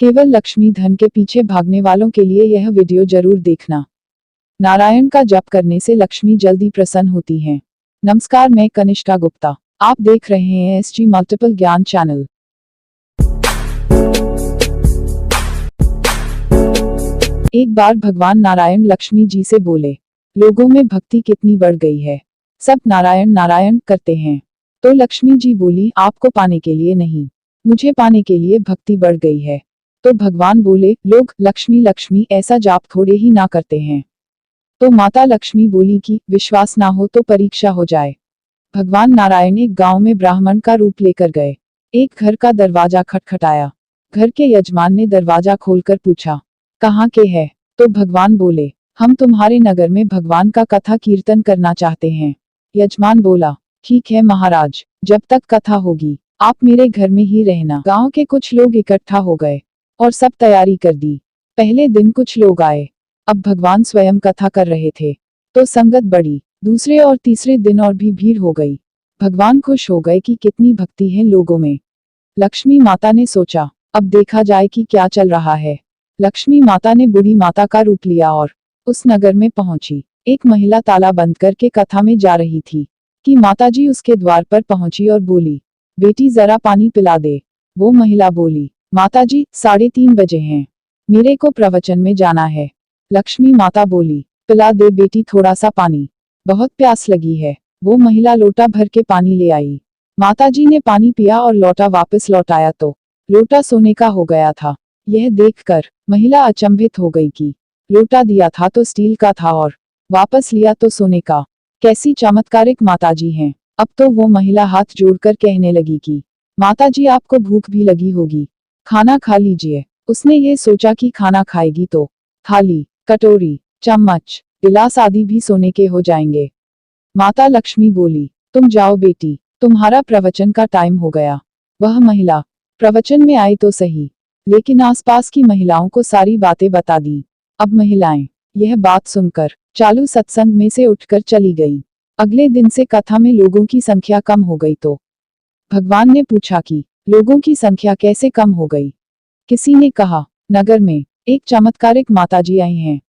केवल लक्ष्मी धन के पीछे भागने वालों के लिए यह वीडियो जरूर देखना। नारायण का जप करने से लक्ष्मी जल्दी प्रसन्न होती हैं। नमस्कार, मैं कनिष्का गुप्ता। आप देख रहे हैं SG मल्टीपल ज्ञान चैनल। एक बार भगवान नारायण लक्ष्मी जी से बोले, लोगों में भक्ति कितनी बढ़ गई है, सब नारायण नारायण करते हैं। तो लक्ष्मी जी बोली, आपको पाने के लिए नहीं, मुझे पाने के लिए भक्ति बढ़ गई है। तो भगवान बोले, लोग लक्ष्मी लक्ष्मी ऐसा जाप थोड़े ही ना करते हैं। तो माता लक्ष्मी बोली कि विश्वास ना हो तो परीक्षा हो जाए। भगवान नारायण एक गांव में ब्राह्मण का रूप लेकर गए। एक घर का दरवाजा खटखटाया। घर के यजमान ने दरवाजा खोलकर पूछा, कहाँ के है? तो भगवान बोले, हम तुम्हारे नगर में भगवान का कथा कीर्तन करना चाहते हैं। यजमान बोला, ठीक है महाराज, जब तक कथा होगी आप मेरे घर में ही रहना। गांव के कुछ लोग इकट्ठा हो गए और सब तैयारी कर दी। पहले दिन कुछ लोग आए। अब भगवान स्वयं कथा कर रहे थे तो संगत बढ़ी। दूसरे और तीसरे दिन और भी भीड़ हो गई। भगवान खुश हो गए कि कितनी भक्ति है लोगों में। लक्ष्मी माता ने सोचा, अब देखा जाए कि क्या चल रहा है। लक्ष्मी माता ने बूढ़ी माता का रूप लिया और उस नगर में पहुंची। एक महिला ताला बंद करके कथा में जा रही थी कि माताजी उसके द्वार पर पहुंची और बोली, बेटी जरा पानी पिला दे। वो महिला बोली, माताजी 3:30 बजे हैं, मेरे को प्रवचन में जाना है। लक्ष्मी माता बोली, पिला दे बेटी थोड़ा सा पानी, बहुत प्यास लगी है। वो महिला लोटा भर के पानी ले आई। माताजी ने पानी पिया और लोटा वापस लौटाया तो लोटा सोने का हो गया था। यह देखकर महिला अचंभित हो गई कि लोटा दिया था तो स्टील का था और वापस लिया तो सोने का। कैसी चमत्कारिक माताजी हैं। अब तो वो महिला हाथ जोड़कर कहने लगी कि माताजी आपको भूख भी लगी होगी, खाना खा लीजिए। उसने ये सोचा कि खाना खाएगी तो थाली, कटोरी, चम्मच, गिलास आदि भी सोने के हो जाएंगे। माता लक्ष्मी बोली, तुम जाओ बेटी, तुम्हारा प्रवचन का टाइम हो गया। वह महिला प्रवचन में आई तो सही, लेकिन आसपास की महिलाओं को सारी बातें बता दी। अब महिलाएं यह बात सुनकर चालू सत्संग में से उठकर चली गई। अगले दिन से कथा में लोगों की संख्या कम हो गई तो भगवान ने पूछा कि लोगों की संख्या कैसे कम हो गई। किसी ने कहा, नगर में एक चमत्कारिक माताजी आई हैं,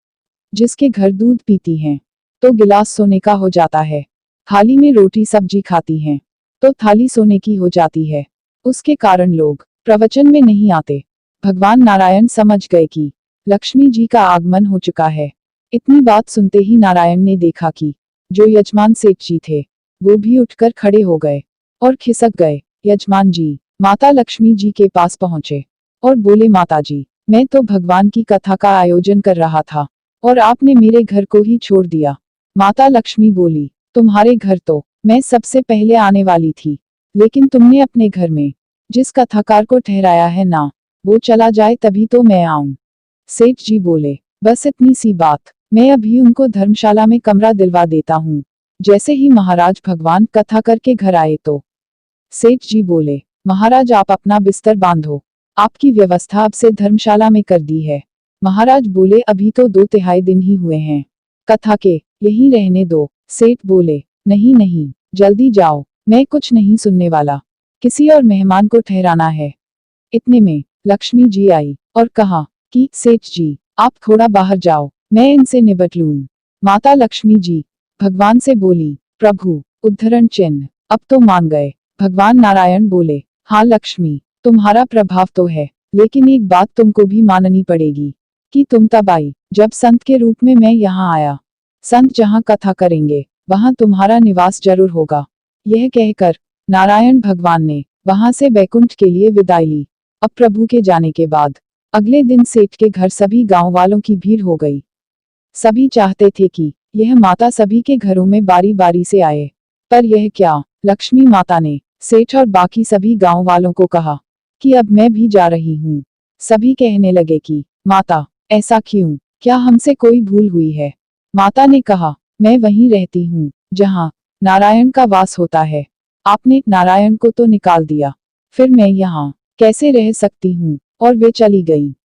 जिसके घर दूध पीती हैं तो गिलास सोने का हो जाता है, थाली में रोटी सब्जी खाती हैं तो थाली सोने की हो जाती है। उसके कारण लोग प्रवचन में नहीं आते। भगवान नारायण समझ गए कि लक्ष्मी जी का आगमन हो चुका है। इतनी बात सुनते ही नारायण ने देखा कि जो यजमान सेठ जी थे वो भी उठकर खड़े हो गए और खिसक गए। यजमान जी माता लक्ष्मी जी के पास पहुंचे और बोले, माताजी, मैं तो भगवान की कथा का आयोजन कर रहा था और आपने मेरे घर को ही छोड़ दिया। माता लक्ष्मी बोली, तुम्हारे घर तो मैं सबसे पहले आने वाली थी, लेकिन तुमने अपने घर में जिस कथाकार को ठहराया है ना, वो चला जाए तभी तो मैं आऊं। सेठ जी बोले, बस इतनी सी बात, मैं अभी उनको धर्मशाला में कमरा दिलवा देता हूँ। जैसे ही महाराज भगवान कथा करके घर आए तो सेठ जी बोले, महाराज आप अपना बिस्तर बांधो, आपकी व्यवस्था अब से धर्मशाला में कर दी है। महाराज बोले, अभी तो 2/3 दिन ही हुए हैं कथा के, यहीं रहने दो। सेठ बोले, नहीं नहीं, जल्दी जाओ, मैं कुछ नहीं सुनने वाला, किसी और मेहमान को ठहराना है। इतने में लक्ष्मी जी आई और कहा कि सेठ जी आप थोड़ा बाहर जाओ, मैं इनसे निपट लूं। माता लक्ष्मी जी भगवान से बोली, प्रभु उद्धरण चिन्ह, अब तो मान गए। भगवान नारायण बोले, हाँ लक्ष्मी, तुम्हारा प्रभाव तो है, लेकिन एक बात तुमको भी माननी पड़ेगी कि तुम तब आई जब संत के रूप में मैं यहाँ आया। संत जहाँ कथा करेंगे वहाँ तुम्हारा निवास जरूर होगा। यह कहकर नारायण भगवान ने वहां से बैकुंठ के लिए विदाई ली। अब प्रभु के जाने के बाद अगले दिन सेठ के घर सभी गांव वालों की भीड़ हो गई। सभी चाहते थे कि यह माता सभी के घरों में बारी बारी से आए, पर यह क्या, लक्ष्मी माता ने सेठ और बाकी सभी गांव वालों को कहा कि अब मैं भी जा रही हूँ। सभी कहने लगे कि माता ऐसा क्यों, क्या हमसे कोई भूल हुई है? माता ने कहा, मैं वहीं रहती हूँ जहाँ नारायण का वास होता है। आपने नारायण को तो निकाल दिया, फिर मैं यहाँ कैसे रह सकती हूँ? और वे चली गई।